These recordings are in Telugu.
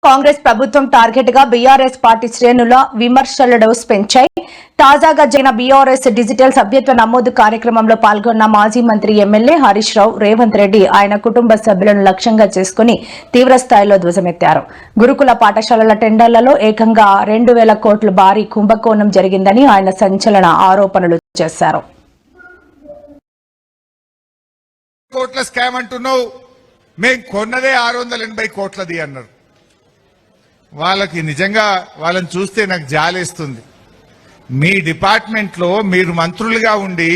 కాంగ్రెస్ ప్రభుత్వం టార్గెట్ గా బీఆర్ఎస్ పార్టీ శ్రేణుల విమర్శల డోస్ పెంచాయి. తాజాగా జరిగిన బీఆర్ఎస్ డిజిటల్ సభ్యత్వ నమోదు కార్యక్రమంలో పాల్గొన్న మాజీ మంత్రి ఎమ్మెల్యే హరీష్ రావు రేవంత్ రెడ్డి ఆయన కుటుంబ సభ్యులను లక్ష్యంగా చేసుకుని తీవ్రస్థాయిలో ధ్వజమెత్తారు. గురుకుల పాఠశాలల టెండర్లలో ఏకంగా 2,000 కోట్ల భారీ కుంభకోణం జరిగిందని ఆయన సంచలన ఆరోపణలు చేశారు. కోట్ల స్కామ్ అంటున్నావు, మేము కొన్నదే 680 కోట్లది అన్నారు. వాళ్ళకి నిజంగా వాళ్ళని చూస్తే నాకు జాలేస్తుంది. మీ డిపార్ట్మెంట్ లో మీరు మంత్రులుగా ఉండి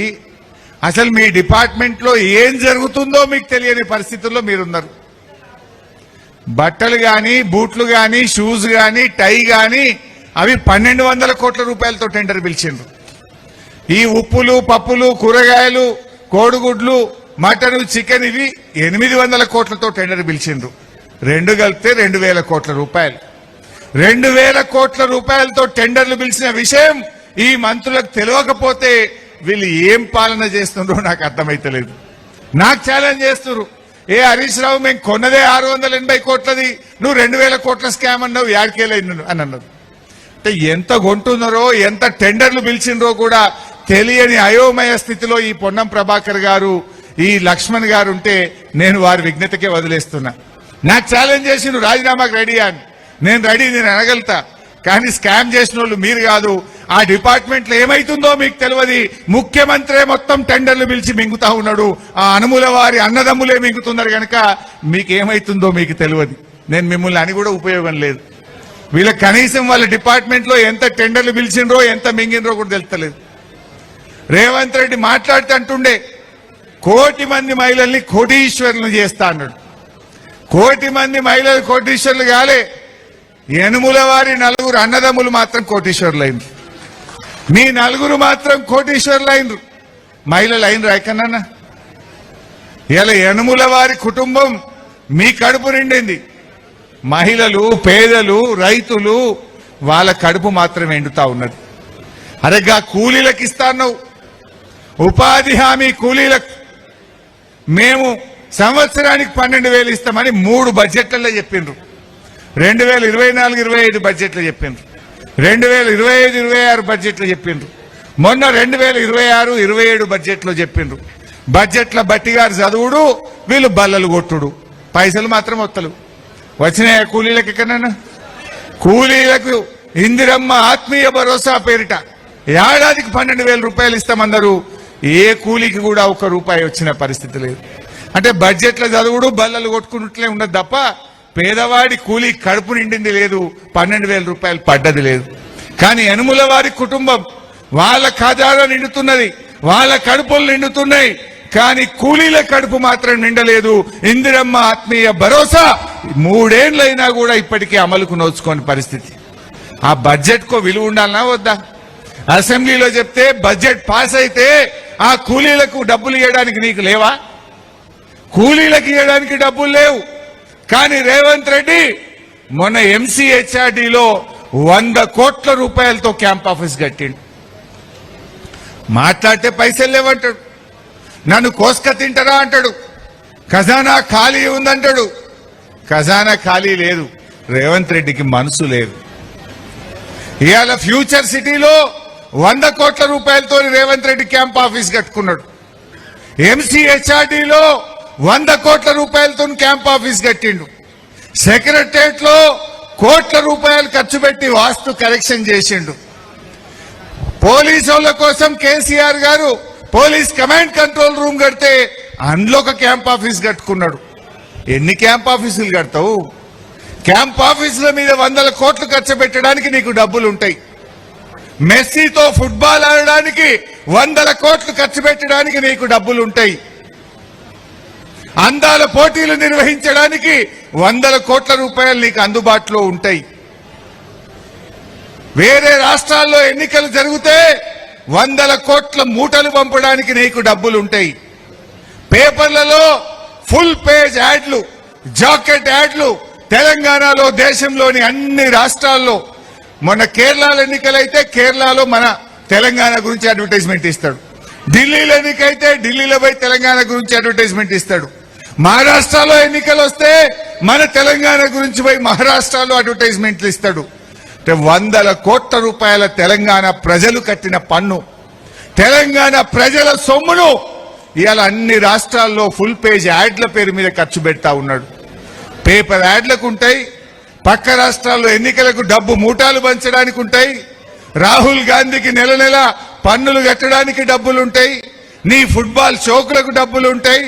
అసలు మీ డిపార్ట్మెంట్ లో ఏం జరుగుతుందో మీకు తెలియని పరిస్థితుల్లో మీరున్నారు. బట్టలు గాని, బూట్లు గాని, షూస్ గాని, టై గాని అవి 1,200 కోట్ల రూపాయలతో టెండర్ పిలిచిండ్రు. ఈ ఉప్పులు, పప్పులు, కూరగాయలు, కోడిగుడ్లు, మటన్, చికెన్ ఇవి 800 కోట్లతో టెండర్ పిలిచిండ్రు. రెండు కలిపితే 2,000 కోట్ల రూపాయలు. 2,000 కోట్ల రూపాయలతో టెండర్లు పిలిచిన విషయం ఈ మంత్రులకు తెలియకపోతే వీళ్ళు ఏం పాలన చేస్తున్నారో నాకు అర్థమైతలేదు. నాకు ఛాలెంజ్ చేస్తున్నారు, ఏ హరీష్ రావు మేము కొన్నదే 680 కోట్లది, నువ్వు 2,000 కోట్ల స్కామ్ అన్నావు, యాడికేలైంది అని అన్నారు. అంటే ఎంత కొంటున్నారో, ఎంత టెండర్లు పిలిచిండ్రో కూడా తెలియని అయోమయ స్థితిలో ఈ పొన్నం ప్రభాకర్ గారు, ఈ లక్ష్మణ్ గారు ఉంటే నేను వారి విజ్ఞతకే వదిలేస్తున్నా. నాకు ఛాలెంజ్ చేసి నువ్వు రాజీనామాకు రెడీ అని, నేను రెడీ, నేను అనగలుగుతా. కానీ స్కామ్ చేసిన వాళ్ళు మీరు కాదు. ఆ డిపార్ట్మెంట్ లో ఏమైతుందో మీకు తెలియదు. ముఖ్యమంత్రి మొత్తం టెండర్లు పిలిచి మింగుతా ఉన్నాడు. ఆ అనుముల వారి అన్నదమ్ములే మింగుతున్నారు కనుక మీకేమైతుందో మీకు తెలియదు. నేను మిమ్మల్ని అని కూడా ఉపయోగం లేదు. వీళ్ళకి కనీసం వాళ్ళ డిపార్ట్మెంట్ లో ఎంత టెండర్లు పిలిచిండ్రో, ఎంత మింగినరో కూడా తెలుస్తలేదు. రేవంత్ రెడ్డి మాట్లాడితే అంటుండే 1 కోటి మంది మహిళల్ని కోటీశ్వరులను చేస్తా అన్నాడు. 1 కోటి మంది మహిళలు కోటీశ్వరులు కాలే, యనుముల వారి 4 అన్నదమ్ములు మాత్రం కోటీశ్వరులైనరు. మీ 4 మాత్రం కోటీశ్వరులైనరు. మహిళలు అయినరు ఎక్కడన్నా? ఇలా యనుముల వారి కుటుంబం మీ కడుపు నిండింది. మహిళలు, పేదలు, రైతులు వాళ్ళ కడుపు మాత్రం ఎండుతా ఉన్నది. అరేగా కూలీలకు ఇస్తాను, ఉపాధి హామీ కూలీలకు మేము సంవత్సరానికి 12,000 ఇస్తామని 3 బడ్జెట్లలో చెప్పిండ్రు. 2024-25 బడ్జెట్లో చెప్పిండ్రు, 2025-26 బడ్జెట్లో చెప్పిండ్రు, మొన్న 2026-27 బడ్జెట్లో చెప్పిండ్రు. బడ్జెట్ల బట్టి గారు చదువుడు, వీళ్ళు బల్లలు కొట్టుడు, పైసలు మాత్రం వత్తలు వచ్చినాయా కూలీలకు? ఎక్కడన్నా కూలీలకు ఇందిరమ్మ ఆత్మీయ భరోసా పేరిట ఏడాదికి 12,000 రూపాయలు ఇస్తామన్నారు. ఏ కూలీకి కూడా 1 రూపాయి వచ్చిన పరిస్థితి లేదు. అంటే బడ్జెట్ల చదువుడు, బల్లలు కొట్టుకున్నట్లే ఉండదు తప్ప పేదవాడి కూలీ కడుపు నిండింది లేదు, 12,000 రూపాయలు పడ్డది లేదు. కానీ యనుముల వారి కుటుంబం వాళ్ళ ఖజానా నిండుతున్నది, వాళ్ళ కడుపులు నిండుతున్నాయి. కానీ కూలీల కడుపు మాత్రం నిండలేదు. ఇందిరమ్మ ఆత్మీయ భరోసా 3 ఏళ్లైనా కూడా ఇప్పటికీ అమలుకు నోచుకోని పరిస్థితి. ఆ బడ్జెట్ కో విలువ ఉండాలనా వద్దా? అసెంబ్లీలో చెప్తే బడ్జెట్ పాస్ అయితే ఆ కూలీలకు డబ్బులు ఇవ్వడానికి నీకు లేవా? కూలీలకు ఇవ్వడానికి డబ్బులు లేవు. కానీ రేవంత్ రెడ్డి మొన్న MCHRDలో 100 కోట్ల రూపాయలతో క్యాంప్ ఆఫీస్ కట్టిండు. మాట్లాడితే పైసలు లేవంటాడు, నన్ను కోసుక తింటారా అంటాడు, ఖజానా ఖాళీ ఉందంటాడు. ఖజానా ఖాళీ లేదు, రేవంత్ రెడ్డికి మనసు లేదు. ఇవాళ ఫ్యూచర్ సిటీలో 100 కోట్ల రూపాయలతో రేవంత్ రెడ్డి క్యాంప్ ఆఫీస్ కట్టుకున్నాడు. MCHRDలో 100 కోట్ల రూపాయలతో క్యాంప్ ఆఫీస్ కట్టిండు. సెక్రటరియట్ లో కోట్ల రూపాయలు ఖర్చు పెట్టి వాస్తు కరెక్షన్ చేసిండు. పోలీసుల కోసం కేసీఆర్ గారు పోలీస్ కమాండ్ కంట్రోల్ రూమ్ కడితే అందులో ఒక క్యాంప్ ఆఫీస్ కట్టుకున్నాడు. ఎన్ని క్యాంప్ ఆఫీసులు కడతావు? క్యాంప్ ఆఫీసుల మీద 100 కోట్లు ఖర్చు పెట్టడానికి నీకు డబ్బులు ఉంటాయి. మెస్సీతో ఫుట్బాల్ ఆడడానికి 100 కోట్లు ఖర్చు పెట్టడానికి నీకు డబ్బులు ఉంటాయి. అందాల పోటీలు నిర్వహించడానికి 100 కోట్ల రూపాయలు నీకు అందుబాటులో ఉంటాయి. వేరే రాష్ట్రాల్లో ఎన్నికలు జరిగితే 100 కోట్ల మూటలు పంపడానికి నీకు డబ్బులు ఉంటాయి. పేపర్లలో ఫుల్ పేజ్ యాడ్లు, జాకెట్ యాడ్లు తెలంగాణలో, దేశంలోని అన్ని రాష్ట్రాల్లో. మొన్న కేరళలో ఎన్నికలైతే కేరళలో మన తెలంగాణ గురించి అడ్వర్టైజ్మెంట్ ఇస్తాడు. ఢిల్లీలో ఎన్నికైతే ఢిల్లీలో పోయి తెలంగాణ గురించి అడ్వర్టైజ్మెంట్ ఇస్తాడు. మహారాష్ట్రలో ఎన్నికలు వస్తే మన తెలంగాణ గురించి పోయి మహారాష్ట్రలో అడ్వర్టైజ్మెంట్లు ఇస్తాడు. అంటే 100 కోట్ల రూపాయల తెలంగాణ ప్రజలు కట్టిన పన్ను, తెలంగాణ ప్రజల సొమ్మును ఇవాళ అన్ని రాష్ట్రాల్లో ఫుల్ పేజ్ యాడ్ల పేరు మీద ఖర్చు పెడతా ఉన్నాడు. పేపర్ యాడ్లకు ఉంటాయి, పక్క రాష్ట్రాల్లో ఎన్నికలకు డబ్బు మూటాలు పంచడానికి ఉంటాయి, రాహుల్ గాంధీకి నెల నెల పన్నులు కట్టడానికి డబ్బులుంటాయి, నీ ఫుట్బాల్ షోకులకు డబ్బులుంటాయి,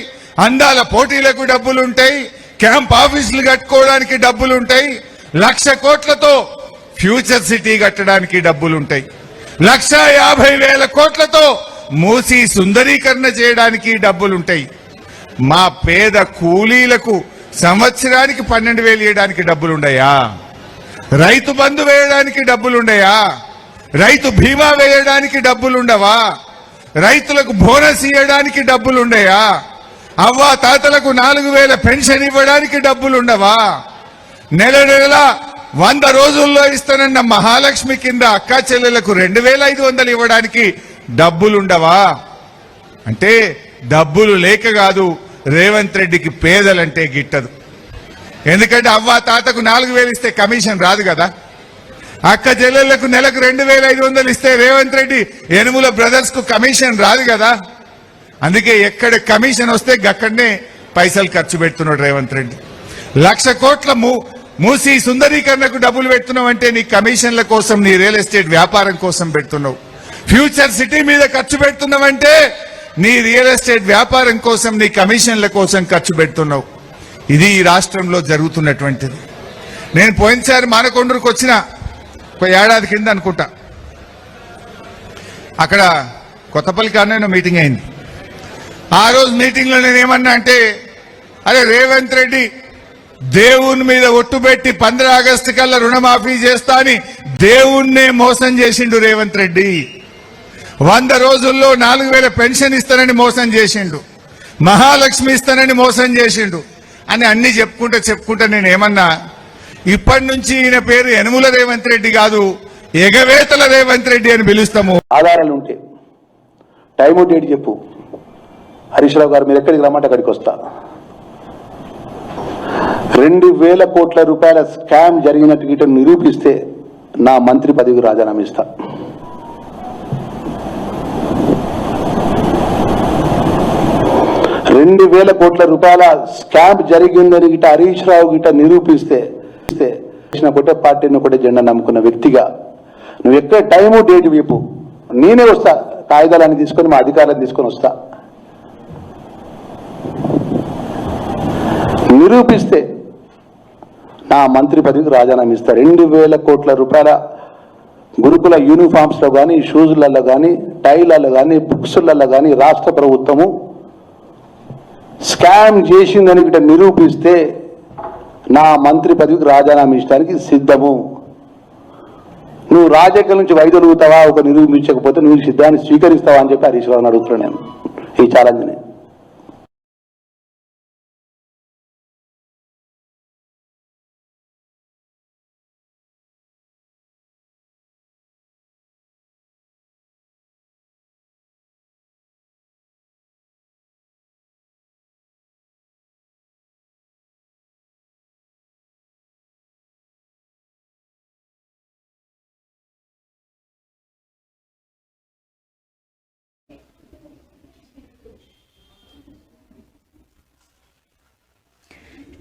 అందాల పోటీలకు డబ్బులుంటాయి, క్యాంప్ ఆఫీసులు కట్టుకోవడానికి డబ్బులుంటాయి, 1,00,000 కోట్లతో ఫ్యూచర్ సిటీ కట్టడానికి డబ్బులుంటాయి, 1,50,000 కోట్లతో మూసి సుందరీకరణ చేయడానికి డబ్బులుంటాయి. మా పేద కూలీలకు సంవత్సరానికి 12,000 ఇవ్వడానికి డబ్బులుండయా? రైతు బంధు వేయడానికి డబ్బులుండయా? రైతు బీమా వేయడానికి డబ్బులుండవా? రైతులకు బోనస్ ఇవ్వడానికి డబ్బులుండయా? అవ్వా తాతలకు 4,000 పెన్షన్ ఇవ్వడానికి డబ్బులుండవా? నెల నెల 100 రోజుల్లో ఇస్తానన్న మహాలక్ష్మి కింద అక్కా చెల్లెలకు 2,500 ఇవ్వడానికి డబ్బులుండవా? అంటే డబ్బులు లేక కాదు, రేవంత్ రెడ్డికి పేదలంటే గిట్టదు. ఎందుకంటే అవ్వా తాతకు 4,000 ఇస్తే కమిషన్ రాదు కదా, అక్క చెల్లెళ్లకు నెలకు 2,500 ఇస్తే రేవంత్ రెడ్డి యనుమల బ్రదర్స్ కు కమిషన్ రాదు కదా. అందుకే ఎక్కడ కమిషన్ వస్తే అక్కడనే పైసలు ఖర్చు పెడుతున్నాడు రేవంత్ రెడ్డి. 1,00,000 కోట్ల మూసి సుందరీకరణకు డబ్బులు పెడుతున్నావు అంటే నీ కమిషన్ల కోసం, నీ రియల్ ఎస్టేట్ వ్యాపారం కోసం పెడుతున్నావు. ఫ్యూచర్ సిటీ మీద ఖర్చు పెడుతున్నావంటే నీ రియల్ ఎస్టేట్ వ్యాపారం కోసం, నీ కమిషన్ల కోసం ఖర్చు పెడుతున్నావు. ఇది ఈ రాష్ట్రంలో జరుగుతున్నటువంటిది. నేను పోయినసారి మానకొండూరుకు వచ్చిన ఒక ఏడాది కింద అనుకుంటా, అక్కడ కొత్తపల్లి కారణంగా మీటింగ్ అయింది. ఆ రోజు మీటింగ్ లో నేను ఏమన్నా అంటే, అరే రేవంత్ రెడ్డి దేవుని మీద ఒట్టు పెట్టి 15 ఆగస్టు కల్లా రుణమాఫీ చేస్తా అని దేవుణ్ణే మోసం చేసిండు రేవంత్ రెడ్డి. 100 రోజుల్లో 4,000 పెన్షన్ ఇస్తానని మోసం చేసిండు, మహాలక్ష్మి ఇస్తానని మోసం చేసిండు అని అన్ని చెప్పుకుంటా నేను ఏమన్నా, ఇప్పటి నుంచి ఈయన పేరు యనుమల రేవంత్ రెడ్డి కాదు, ఎగవేతల రేవంత్ రెడ్డి అని పిలుస్తాము. ఆధారాలు ఉంటే టైము డేట్ చెప్పు, హరీష్ రావు గారు మీరు ఎక్కడికి రమ్మంటే అక్కడికి వస్తా. 2,000 కోట్ల రూపాయల స్కామ్ జరిగినట్టు గిట్ట నిరూపిస్తే నా మంత్రి పదవికి రాజీనామా ఇస్తా. $2,000 కోట్ల రూపాయల స్కామ్ జరిగిందని గిట్ట హరీష్ రావు గిట్ట నిరూపిస్తే ఒకటే పార్టీని ఒకటే జెండా నమ్ముకున్న వ్యక్తిగా నువ్వు ఎక్కడ టైము డేట్ చెప్పు, నేనే వస్తా, కాగితాలన్నీ తీసుకొని మా అధికారులను తీసుకొని వస్తా. నిరూపిస్తే నా మంత్రి పదవికి రాజీనామా ఇస్తా. 2,000 కోట్ల రూపాయల గురుకుల యూనిఫామ్స్ లో కానీ, షూజ్లలో కానీ, టైలలో కానీ, బుక్స్లలో కానీ రాష్ట్ర ప్రభుత్వము స్కామ్ చేసిందని గిట్ట నిరూపిస్తే నా మంత్రి పదవికి రాజీనామా ఇచ్చడానికి సిద్ధము. నువ్వు రాజకీయాల నుంచి వైదొలుగుతావా, ఒక నిరూపించకపోతే నువ్వు సిద్ధాన్ని స్వీకరిస్తావా అని చెప్పి హరీష్ రావుని అడుగుతున్నాను నేను ఈ ఛాలెంజ్ని.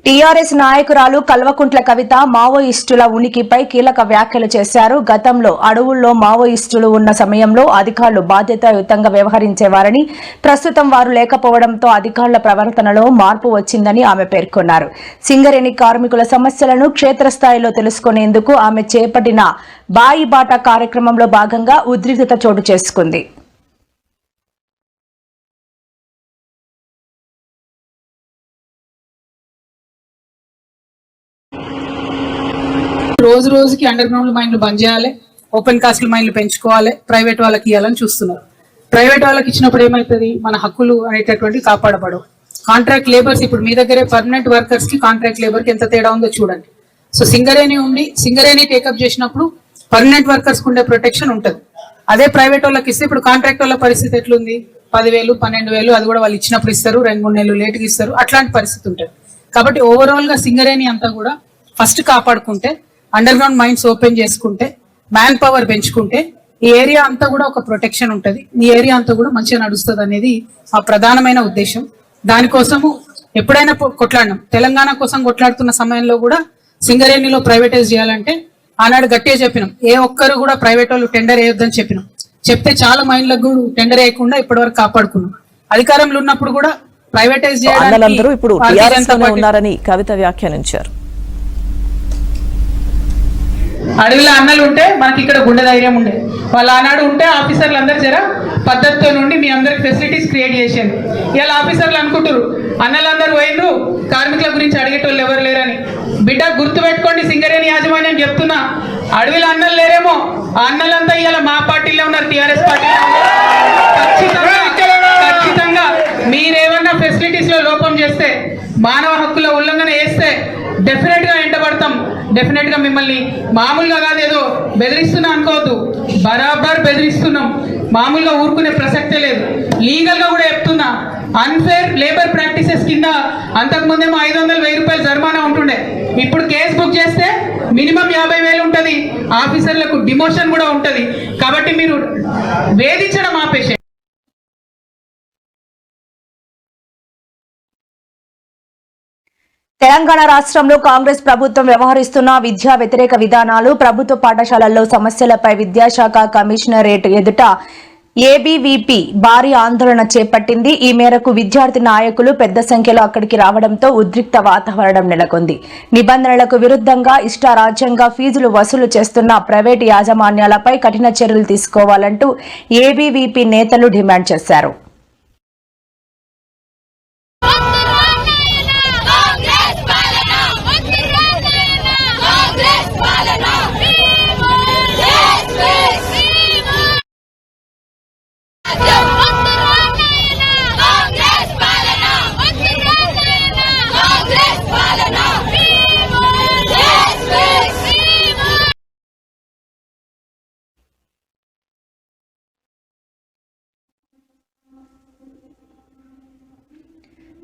టీఆర్ఎస్ నాయకురాలు కల్వకుంట్ల కవిత మావోయిస్టుల ఉనికిపై కీలక వ్యాఖ్యలు చేశారు. గతంలో అడవుల్లో మావోయిస్టులు ఉన్న సమయంలో అధికారులు బాధ్యతాయుతంగా వ్యవహరించేవారని, ప్రస్తుతం వారు లేకపోవడంతో అధికారుల ప్రవర్తనలో మార్పు వచ్చిందని ఆమె పేర్కొన్నారు. సింగరేణి కార్మికుల సమస్యలను క్షేత్రస్థాయిలో తెలుసుకునేందుకు ఆమె చేపట్టిన బాయిబాట కార్యక్రమంలో భాగంగా ఉద్రిక్తత చోటు చేసుకుంది. రోజు రోజుకి అండర్ గ్రౌండ్ మైన్లు బంద్ చేయాలి, ఓపెన్ కాస్ట్ మైన్లు పెంచుకోవాలి, ప్రైవేట్ వాళ్ళకి ఇవ్వాలని చూస్తున్నారు. ప్రైవేట్ వాళ్ళకి ఇచ్చినప్పుడు ఏమవుతుంది, మన హక్కులు అనేటటువంటి కాపాడబడవు. కాంట్రాక్ట్ లేబర్స్, ఇప్పుడు మీ దగ్గరే పర్మనెంట్ వర్కర్స్ కి కాంట్రాక్ట్ లేబర్ కి ఎంత తేడా ఉందో చూడండి. సో సింగరేణి టేకప్ చేసినప్పుడు పర్మనెంట్ వర్కర్స్ కు ఉండే ప్రొటెక్షన్ ఉంటుంది. అదే ప్రైవేట్ వాళ్ళకి ఇస్తే ఇప్పుడు కాంట్రాక్ట్ వాళ్ళ పరిస్థితి ఎట్లుంది, 10,000, 12,000 అది కూడా వాళ్ళు ఇచ్చినప్పుడు ఇస్తారు, 2-3 నెలలు లేట్గా ఇస్తారు, అట్లాంటి పరిస్థితి ఉంటుంది. కాబట్టి ఓవరాల్ గా సింగరేణి అంతా కూడా ఫస్ట్ కాపాడుకుంటే, అండర్ గ్రౌండ్ మైన్స్ ఓపెన్ చేసుకుంటే, మ్యాన్ పవర్ పెంచుకుంటే ఈ ఏరియా అంతా కూడా ఒక ప్రొటెక్షన్ ఉంటది, ఈ ఏరియా అంతా కూడా మంచిగా నడుస్తుంది అనేది ఆ ప్రధానమైన ఉద్దేశం. దానికోసము ఎప్పుడైనా కొట్లాడినాం. తెలంగాణ కోసం కొట్లాడుతున్న సమయంలో కూడా సింగరేణిలో ప్రైవేటైజ్ చేయాలంటే ఆనాడు గట్టిగా చెప్పినాం, ఏ ఒక్కరు కూడా ప్రైవేట్ వాళ్ళు టెండర్ వేయొద్దని చెప్పినాం. చెప్తే చాలా మైండ్లకు కూడా టెండర్ వేయకుండా ఇప్పటివరకు కాపాడుకున్నాం. అధికారంలో ఉన్నప్పుడు కూడా ప్రైవేటైజ్ అన్నలందరూ ఇప్పుడు టీఆర్ఎస్ లోనే చేయడానికి ఉన్నారని కవిత వ్యాఖ్యానించారు. అడవిలో అన్నలు ఉంటే మనకి ఇక్కడ గుండె ధైర్యం ఉండే. వాళ్ళు ఆనాడు ఉంటే ఆఫీసర్లు అందరు జర పద్ధతితో నుండి మీ అందరికి ఫెసిలిటీస్ క్రియేట్ చేసేది. ఇలా ఆఫీసర్లు అనుకుంటారు అన్నలందరూ పోయిండ్రు, కార్మికుల గురించి అడిగేటోళ్ళు ఎవరు లేరని. బిడ్డ గుర్తు పెట్టుకోండి, సింగరేణి యాజమాన్యం చెప్తున్నా, అడవిలో అన్నలు లేరేమో, ఆ అన్నలంతా ఇవాళ మా పార్టీలో ఉన్నారు, టీఆర్ఎస్ పార్టీలో. ఖచ్చితంగా మీరేమన్నా ఫెసిలిటీస్ లో లోపం చేస్తే, మానవ హక్కుల ఉల్లంఘన చేస్తే డెఫినెట్ గా వెంటబడతాం. డెఫినెట్ గా మిమ్మల్ని మామూలుగా కాదు ఏదో బెదిరిస్తున్నా అనుకోవద్దు, బరాబర్ బెదిరిస్తున్నాం. మామూలుగా ఊరుకునే ప్రసక్తే లేదు. లీగల్ గా కూడా చెప్తున్నా, అన్ఫేర్ లేబర్ ప్రాక్టీసెస్ కింద అంతకుముందేమో 500,000 రూపాయలు జరిమానా ఉంటుండే. ఇప్పుడు కేసు బుక్ చేస్తే మినిమం 50,000 ఉంటది, ఆఫీసర్లకు డిమోషన్ కూడా ఉంటది. కాబట్టి మీరు వేధించడం ఆపేసే. తెలంగాణ రాష్ట్రంలో కాంగ్రెస్ ప్రభుత్వం వ్యవహరిస్తున్న విద్యా వ్యతిరేక విధానాలు, ప్రభుత్వ పాఠశాలల్లో సమస్యలపై విద్యాశాఖ కమిషనరేట్ ఎదుట ఏబీవీపీ భారీ ఆందోళన చేపట్టింది. ఈ మేరకు విద్యార్థి నాయకులు పెద్ద సంఖ్యలో అక్కడికి రావడంతో ఉద్రిక్త వాతావరణం నెలకొంది. నిబంధనలకు విరుద్ధంగా ఇష్టారాజ్యంగా ఫీజులు వసూలు చేస్తున్న ప్రైవేటు యాజమాన్యాలపై కఠిన చర్యలు తీసుకోవాలంటూ ఏబీవీపీ నేతలు డిమాండ్ చేశారు.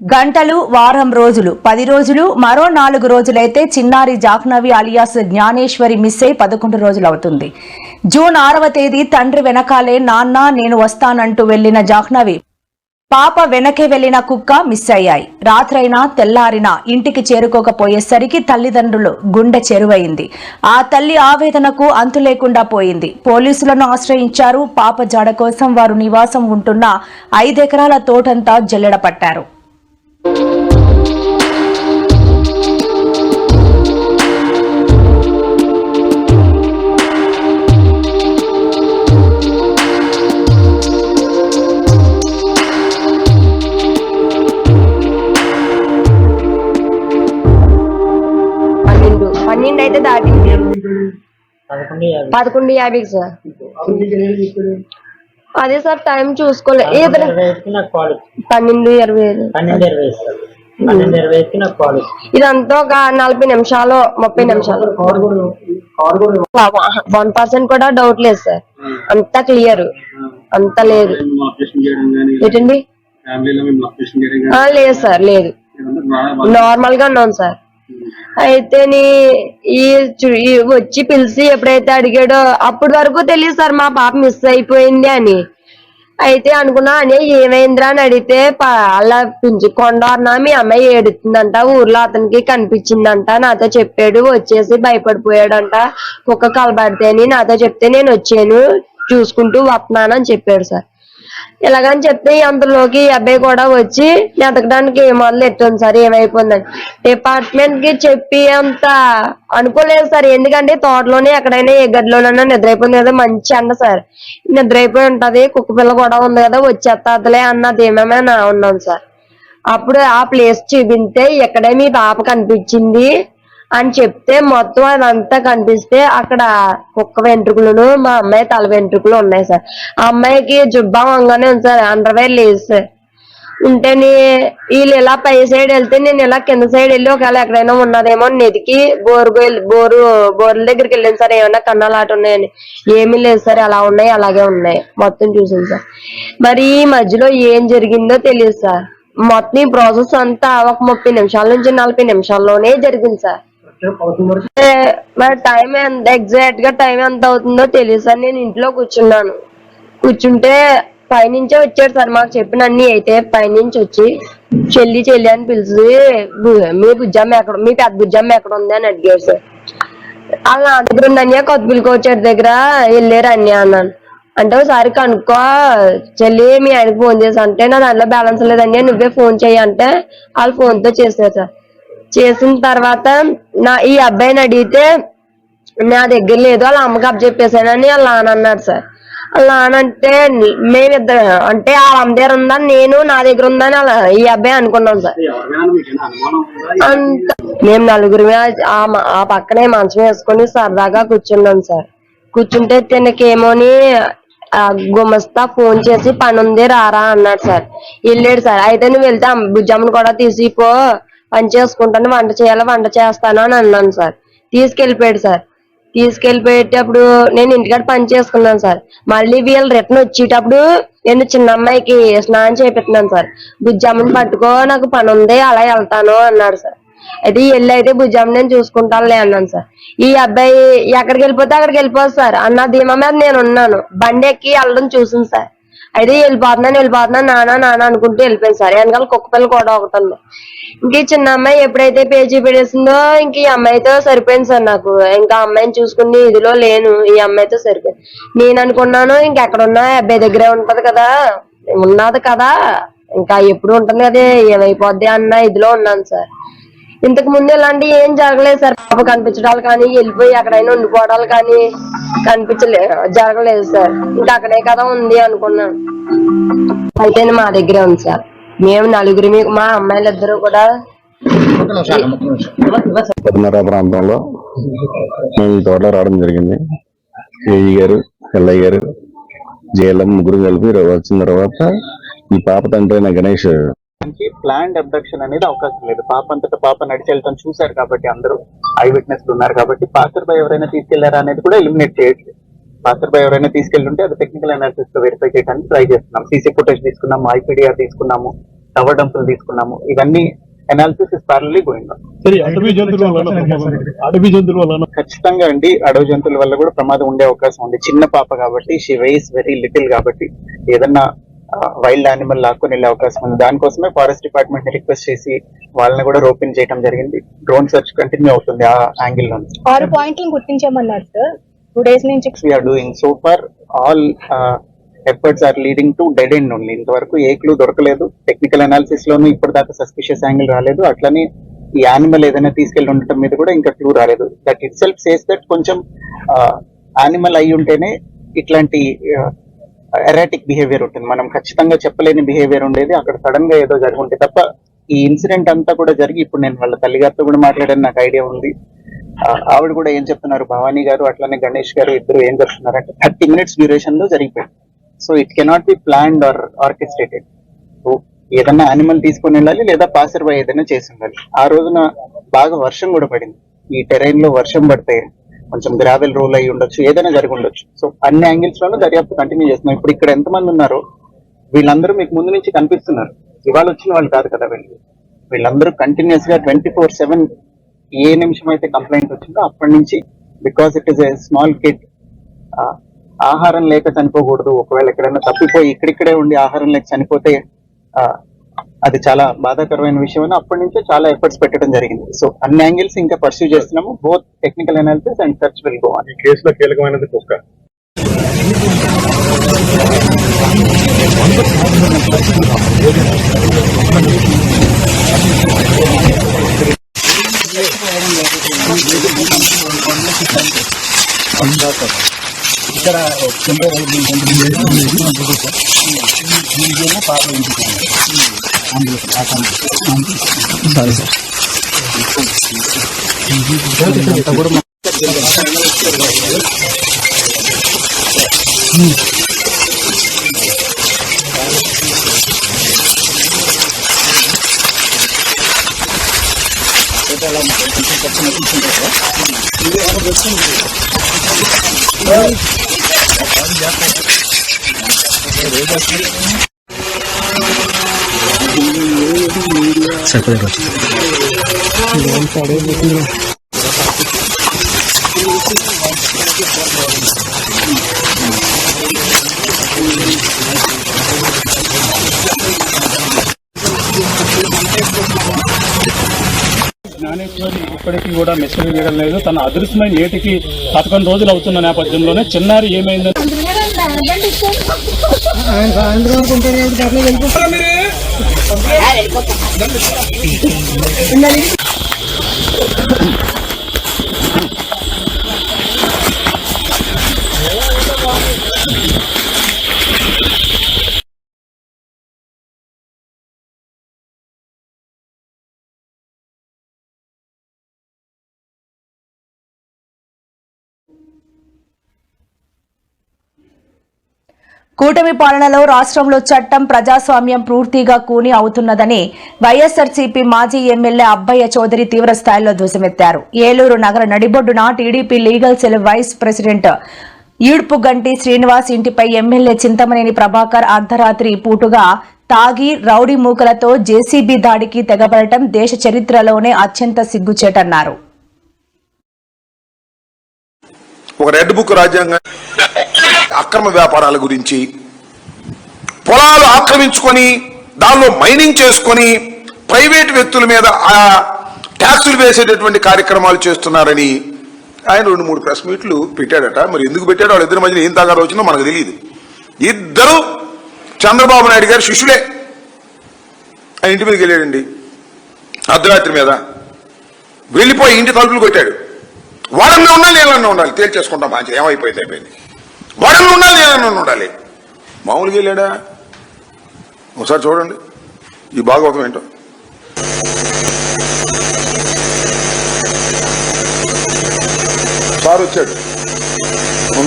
గంటలు, వారం రోజులు, 10 రోజులు, మరో 4 రోజులైతే చిన్నారి జాహ్నవి అలియాస్ జ్ఞానేశ్వరి మిస్ అయి 11 రోజులు అవుతుంది. జూన్ 6వ తేదీ తండ్రి వెనకాలే నాన్న నేను వస్తానంటూ వెళ్లిన జాహ్నవి పాప వెనకే వెళ్లిన కుక్క మిస్ అయ్యాయి. రాత్రైనా తెల్లారినా ఇంటికి చేరుకోకపోయేసరికి తల్లిదండ్రులు గుండె చెరువైంది. ఆ తల్లి ఆవేదనకు అంతు లేకుండా పోయింది. పోలీసులను ఆశ్రయించారు. పాప జాడ కోసం వారు నివాసం ఉంటున్న 5 ఎకరాల తోటంతా జల్లెడ పట్టారు. పన్నెండు అయితే దాటింది. 11:50 సార్. అదే సార్ టైం చూసుకోలేదు. 12:20 ఇదంతా ఒక 40 నిమిషాలు 30 నిమిషాలు. 1% కూడా డౌట్ లేదు సార్, అంతా క్లియర్, అంతా లేదు. ఏంటండి? లేదు సార్, లేదు, నార్మల్ గా ఉన్నాను సార్. అయితే వచ్చి పిలిచి ఎప్పుడైతే అడిగాడో అప్పటి వరకు తెలియదు సార్ మా పాప మిస్ అయిపోయింది అని. అయితే అనుకున్నా అని ఏమైందిరా అని అడిగితే అలా కొండన్న మీ అమ్మాయి ఏడుతుందంట, ఊర్లో అతనికి కనిపించిందంట, నాతో చెప్పాడు, వచ్చేసి భయపడిపోయాడంట కుక్క కలబడితే అని నాతో చెప్తే నేను వచ్చాను చూసుకుంటూ వస్తున్నాను అని చెప్పాడు సార్. ఇలాగని చెప్తే అంతలోకి అబ్బాయి కూడా వచ్చి ఎతకడానికి మొదలు ఎట్టుంది సార్ ఏమైపోయిందని. డిపార్ట్మెంట్ కి చెప్పి అంత అనుకోలేదు సార్, ఎందుకంటే తోటలోనే ఎక్కడైనా ఏ గదిలోనైనా నిద్రైపోయింది కదా, మంచి అండ సార్, నిద్రైపోయి ఉంటది, కుక్క పిల్ల కూడా ఉంది కదా వచ్చేస్తాదిలే అన్నది ఏమేమైనా ఉన్నాం సార్. అప్పుడు ఆ ప్లేస్ చూపిస్తే ఎక్కడే మీ పాప కనిపించింది అని చెప్తే మొత్తం అదంతా కనిపిస్తే అక్కడ కుక్క వెంట్రుకలను మా అమ్మాయి తల వెంట్రుకలు ఉన్నాయి సార్. ఆ అమ్మాయికి జుబ్బా వంగానే ఉంది సార్, అండర్వేర్ లేదు సార్. ఉంటేనే వీళ్ళు ఇలా పై సైడ్ వెళ్తే నేను ఇలా కింద సైడ్ వెళ్ళి ఒకవేళ ఎక్కడైనా ఉన్నదేమో నెతికి బోర్ల దగ్గరికి వెళ్ళాను సార్, ఏమన్నా కన్నాలు ఆట ఉన్నాయని. ఏమీ లేదు సార్, అలా ఉన్నాయి అలాగే ఉన్నాయి మొత్తం చూసాను సార్. మరి ఈ మధ్యలో ఏం జరిగిందో తెలియదు సార్. మొత్తం ఈ ప్రాసెస్ అంతా ఒక 30 నిమిషాల నుంచి 40 నిమిషాల్లోనే జరిగింది సార్. మరి టైం ఎంత ఎగ్జాక్ట్ గా టైం ఎంత అవుతుందో తెలియదు సార్. నేను ఇంట్లో కూర్చుంటే పైనుంచే వచ్చాడు సార్. మాకు చెప్పిన అన్ని అయితే పైనుంచి వచ్చి చెల్లి అని పిలిచి మీ బుజ్జమ్మ ఎక్కడ, మీ పెద్ద బుజ్జమ్మ ఎక్కడ ఉంది అని అడిగాడు సార్. వాళ్ళ నా దగ్గర ఉంది అన్య, కొత్తపల్లి కోచర్ దగ్గర వెళ్ళారు అన్య అన్నాను. అంటే ఒకసారి కనుక్కో చెల్లి, మీ ఆయనకి ఫోన్ చేసి అంటే నా దాంట్లో బ్యాలెన్స్ లేదండి, నువ్వే ఫోన్ చెయ్యి అంటే వాళ్ళు ఫోన్ తో చేశారు సార్. చేసిన తర్వాత ఈ అబ్బాయిని అడిగితే నా దగ్గర లేదు, వాళ్ళ అమ్మకి అప్పచెప్పేసానని వాళ్ళ నాన్న అన్నారు సార్. వాళ్ళ నాన్న అంటే మేమిద్దరు అంటే వాళ్ళ అమ్మ దగ్గర ఉందని, నేను నా దగ్గర ఉందని ఈ అబ్బాయి అనుకున్నాం సార్. అంత మేము నలుగురు ఆ పక్కనే మంచం వేసుకొని సరదాగా కూర్చున్నాం సార్. కూర్చుంటే తినకేమోని గుమస్తా ఫోన్ చేసి పని ఉంది రారా అన్నాడు సార్. వెళ్ళాడు సార్. అయితే నువ్వు వెళ్తే బుజ్జమ్మను కూడా తీసిపో, పని చేసుకుంటాను, వంట చేయాలి, వంట చేస్తాను అని అన్నాను సార్. తీసుకెళ్ళిపోయాడు సార్. తీసుకెళ్ళిపోయేటప్పుడు నేను ఇంటికాడ పని చేసుకున్నాను సార్. మళ్ళీ వీళ్ళు రిటర్న్ వచ్చేటప్పుడు నేను చిన్న అమ్మాయికి స్నానం చేపిస్తున్నాను సార్. బుజ్జమ్మని పట్టుకో, నాకు పని ఉంది, అలా వెళ్తాను అన్నాడు సార్. అయితే అయితే బుజ్జమ్మ నేను చూసుకుంటానులే అన్నాను సార్. ఈ అబ్బాయి ఎక్కడికి వెళ్ళిపోతే అక్కడికి వెళ్ళిపోదు సార్ అన్న ధీమా మీద నేను ఉన్నాను. బండి ఎక్కి వెళ్ళడం చూసింది సార్. అయితే వెళ్ళిపోతున్నాను నాన్న అనుకుంటూ వెళ్ళిపోయింది సార్. వెనకాల కుక్క పిల్ల కూడా ఒకటి ఉంది. ఇంక ఈ చిన్న అమ్మాయి ఎప్పుడైతే పేజీ పెడేసిందో ఇంక ఈ అమ్మాయితో సరిపోయింది సార్ నాకు. ఇంకా అమ్మాయిని చూసుకుని ఇదిలో లేను, ఈ అమ్మాయితో సరిపోయింది. నేను అనుకున్నాను ఇంకెక్కడున్నా అబ్బాయి దగ్గరే ఉన్నది కదా, ఇంకా ఎప్పుడు ఉంటుంది కదా, ఏమైపోద్ది అన్న ఇదిలో ఉన్నాను సార్. ఇంతకు ముందు ఇలాంటి ఏం జరగలేదు సార్. పాప కనిపించడాలు కానీ, వెళ్ళిపోయి ఎక్కడైనా ఉండిపోవడాలు కానీ జరగలేదు సార్. ఇంకా అక్కడే కదా ఉంది అనుకున్నాను. అయితే మా దగ్గరే ఉంది సార్. మేము నలుగురి, మా అమ్మాయిలు ఇద్దరు కూడా పద్మరా ప్రాంతంలో మేము ఈ తోటలో రావడం జరిగింది. ఏఈ గారు, ఎల్ఐ గారు, జేఎల్ఎం ముగ్గురు కలిపి వచ్చిన తర్వాత ఈ పాప తండ్రి అయిన గణేష్ ప్లాండ్ అబ్డక్షన్ అనేది అవకాశం లేదు. పాప అంతటా పాప నడిచి వెళ్తాం చూశారు కాబట్టి, అందరూ ఐ విట్నెస్ ఉన్నారు కాబట్టి, పాసర్ బై ఎవరైనా తీసుకెళ్లారా అనేది కూడా ఎలిమినేట్ చేయట్లేదు. పాసర్ బై ఎవరైనా తీసుకెళ్తుంటే అది టెక్నికల్ అనాలిసిస్ తో వెరిఫై చేయడానికి ట్రై చేస్తున్నాం. సీసీ ఫుటేజ్ తీసుకున్నాము, ఐపీడీఆర్ తీసుకున్నాము, టవర్ డంపులు తీసుకున్నాము. ఇవన్నీ అనాలిసిస్ ఇస్ ప్యారలీ గోయింగ్ ఆన్. ఖచ్చితంగా అండి, అడవి జంతువుల వల్ల కూడా ప్రమాదం ఉండే అవకాశం ఉంది. చిన్న పాప కాబట్టి, షీ వెయిస్ వెరీ లిటిల్ కాబట్టి ఏదన్నా వైల్డ్ యానిమల్ లాక్కొని వెళ్ళే అవకాశం ఉంది. దానికోసమే ఫారెస్ట్ డిపార్ట్మెంట్ ని రిక్వెస్ట్ చేసి వాళ్ళని కూడా రోపిన్ చేయడం జరిగింది. డ్రోన్ సెర్చ్ కంటిన్యూ అవుతుంది ఆ యాంగిల్ లో. 6 పాయింట్లు గుర్తించామన్నారు సార్ 2 days నుంచి. We are doing so far all efforts are leading to dead end only. ఇంతవరకు ఏ క్లూ దొరకలేదు. టెక్నికల్ అనాలిసిస్ లోనూ ఇప్పటిదాకా సస్పిషియస్ యాంగిల్ రాలేదు. అట్లనే ఈ యానిమల్ ఏదైనా తీసుకెళ్లి ఉండటం మీద కూడా ఇంకా క్లూ రాలేదు. That it self says that కొంచెం యానిమల్ అయి ఉంటేనే ఇట్లాంటి ఎరాటిక్ బిహేవియర్ ఉంటుంది. మనం ఖచ్చితంగా చెప్పలేని బిహేవియర్ ఉండేది. అక్కడ సడన్ గా ఏదో జరుగుంటే తప్ప ఈ ఇన్సిడెంట్ అంతా కూడా జరిగి, ఇప్పుడు నేను వాళ్ళ తల్లిగారితో కూడా మాట్లాడని నాకు ఐడియా ఉంది. ఆవిడ కూడా ఏం చెప్తున్నారు, భవానీ గారు అట్లానే గణేష్ గారు ఇద్దరు ఏం చెప్తున్నారంటే 30 minutes డ్యూరేషన్ లో జరిగిపోయింది. So it cannot be planned or orchestrated. So ఏదన్నా యానిమల్ తీసుకొని వెళ్ళాలి, లేదా పాసర్ బై ఏదైనా చేసి ఉండాలి. ఆ రోజున బాగా వర్షం కూడా పడింది. ఈ టెరైన్ లో వర్షం పడితే కొంచెం గ్రావెల్ రోల్ అయ్యి ఉండొచ్చు, ఏదైనా జరిగి ఉండొచ్చు. సో అన్ని యాంగిల్స్ లోనూ దర్యాప్తు కంటిన్యూ చేస్తున్నాం. ఇప్పుడు ఇక్కడ ఎంతమంది ఉన్నారో వీళ్ళందరూ మీకు ముందు నుంచి కనిపిస్తున్నారు. ఇవాళ వచ్చిన వాళ్ళు కాదు కదా వీళ్ళందరూ కంటిన్యూస్ గా 24/7 ఏ నిమిషం అయితే కంప్లైంట్ వచ్చిందో అప్పటి నుంచి, because it is a small kid, ఆహారం లేక చనిపోకూడదు. ఒకవేళ ఎక్కడైనా తప్పిపోయి ఇక్కడిక్కడే ఉండి ఆహారం లేక చనిపోతే అది చాలా బాధాకరమైన విషయం అని అప్పటి నుంచే చాలా ఎఫర్ట్స్ పెట్టడం జరిగింది. సో అన్ని యాంగిల్స్ ఇంకా పర్సూ చేస్తున్నాము. Both technical analysis and search will go on. ఈ కేసులో కీలకమైనది కుక్క. జ్ఞానేశ్వరి ఇప్పటికీ కూడా మెసేజ్ చేయడం లేదు. తన అదృశ్యమై నేటికి 11 రోజులు అవుతున్న నేపథ్యంలోనే చిన్నారి ఏమైందని కూటమి పాలనలో రాష్ట్రంలో చట్టం ప్రజాస్వామ్యం పూర్తిగా కూని అవుతున్నదని వైఎస్ఆర్సీపీ మాజీ ఎమ్మెల్యే అబ్బయ్య చౌదరి తీవ్ర స్థాయిలో ధ్వజమెత్తారు. ఏలూరు నగర నడిబొడ్డున TDP legal cell vice president Edupuganti Srinivas ఇంటిపై ఎమ్మెల్యే చింతమనేని ప్రభాకర్ అర్ధరాత్రి పూటుగా తాగి రౌడీ మూకలతో జేసీబీ దాడికి తెగబడటం దేశ చరిత్రలోనే అత్యంత సిగ్గుచేటన్నారు. ఒక రెడ్ బుక్ రాజ్యాంగం అక్రమ వ్యాపారాల గురించి, పొలాలు ఆక్రమించుకొని దానిలో మైనింగ్ చేసుకొని ప్రైవేట్ వ్యక్తుల మీద ట్యాక్సులు వేసేటటువంటి కార్యక్రమాలు చేస్తున్నారని ఆయన 2-3 ప్రెస్ మీట్లు పెట్టాడట. మరి ఎందుకు పెట్టాడో వాళ్ళిద్దరి మధ్యన ఏం తగారు వచ్చిందో మనకు తెలియదు. ఇద్దరు చంద్రబాబు నాయుడు గారి శిష్యులే. ఆయన ఇంటి మీదకి వెళ్ళాడండి అర్ధరాత్రి మీద, వెళ్ళిపోయి ఇంటి తలుపులు కొట్టాడు. వాడన్నా ఉండాలి, ఏమన్నా ఉండాలి, తేల్చేసుకుంటాం. మంచి ఏమైపోయింది అయిపోయింది. వాడన్నా ఉండాలి, ఏమన్నా ఉండాలి. మామూలుగా వెళ్ళాడా? ఒకసారి చూడండి ఈ భాగవతం ఏంటో. సార్ వచ్చాడు,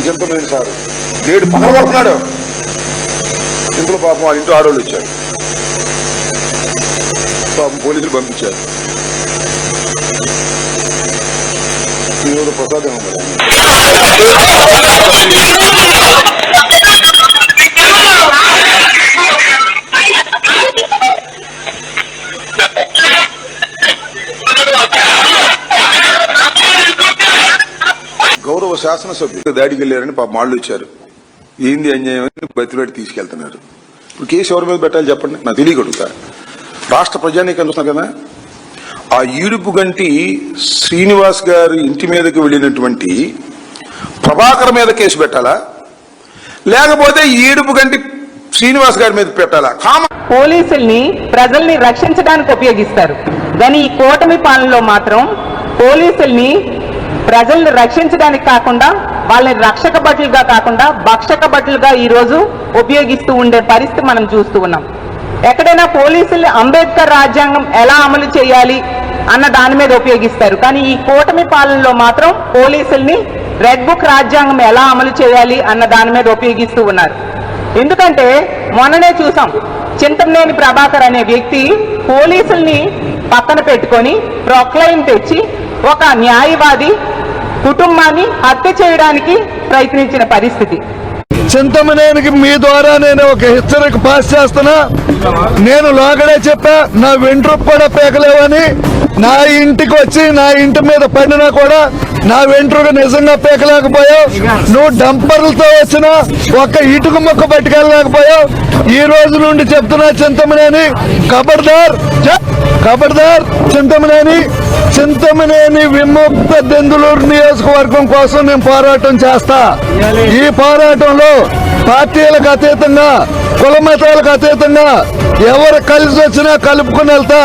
చింతమనేని సారు గేడు పక్కన పడుతున్నాడు. ఇంట్లో పాపం వాళ్ళ ఇంట్లో ఆడవాళ్ళు వచ్చారు, పాపం పోలీసులు పంపించారు. ప్రసాదం గౌరవ శాసనసభ్యులు దాడికి వెళ్ళారని పాప మాళ్ళు వచ్చారు. ఏంది అన్యాయం అని బతిలాడి తీసుకెళ్తున్నారు. ఇప్పుడు కేసు ఎవరి మీద పెట్టాలి చెప్పండి, నాకు తెలియగలుగుతా. రాష్ట్ర ప్రజానీకం చూస్తున్నారు కదా. ఆ ఈడుపుగంటి శ్రీనివాస్ గారి ఇంటి మీదకి వెళ్ళినటువంటి ప్రభాకర్ మీద కేసు పెట్టాలా, లేకపోతే ఈడుపుగంటి శ్రీనివాస్ గారి మీద పెట్టాలా? పోలీసుల్ని ప్రజల్ని రక్షించడానికి ఉపయోగిస్తారు, కానీ ఈ కూటమి పాలనలో మాత్రం పోలీసుల్ని ప్రజల్ని రక్షించడానికి కాకుండా వాళ్ళని రక్షక భటులుగా కాకుండా భక్షక భటులుగా ఈ రోజు ఉపయోగిస్తూ ఉండే పరిస్థితి మనం చూస్తూ ఉన్నాం. ఎక్కడైనా పోలీసుల్ని అంబేద్కర్ రాజ్యాంగం ఎలా అమలు చేయాలి అన్న దాని మీద ఉపయోగిస్తారు, కానీ ఈ కూటమి పాలనలో మాత్రం పోలీసుల్ని రెడ్ బుక్ రాజ్యాంగం ఎలా అమలు చేయాలి అన్న దాని మీద ఉపయోగిస్తూ ఉన్నారు. ఎందుకంటే మొన్ననే చూసాం, చింతమనేని ప్రభాకర్ అనే వ్యక్తి పోలీసుల్ని పక్కన పెట్టుకొని ప్రొక్లైన్ తెచ్చి ఒక న్యాయవాది కుటుంబాన్ని హత్య చేయడానికి ప్రయత్నించిన పరిస్థితి. చింతమనేనికి మీ ద్వారా నేను ఒక హెచ్చరిక పాస్ చేస్తున్నా. నేను లోగడే చెప్పా, నా వెంట్రుకు కూడా పేకలేవని. నా ఇంటికి వచ్చి నా ఇంటి మీద పడినా కూడా నా వెంట్రుకు నిజంగా పేకలేకపోయావు. నువ్వు డంపర్లతో వచ్చినా ఒక్క ఇటుక మొక్క పట్టుకెళ్ళలేకపోయావు. ఈ రోజు నుండి చెప్తున్నా చింతమనేని, ఖబర్దార్ చింతమనేని విముక్త దెందులూరు నియోజకవర్గం కోసం నేను పోరాటం చేస్తా. ఈ పోరాటంలో పార్టీలకు అతీతంగా, కుల మతాలకు అతీతంగా ఎవరు కలిసి వచ్చినా కలుపుకుని వెళ్తా.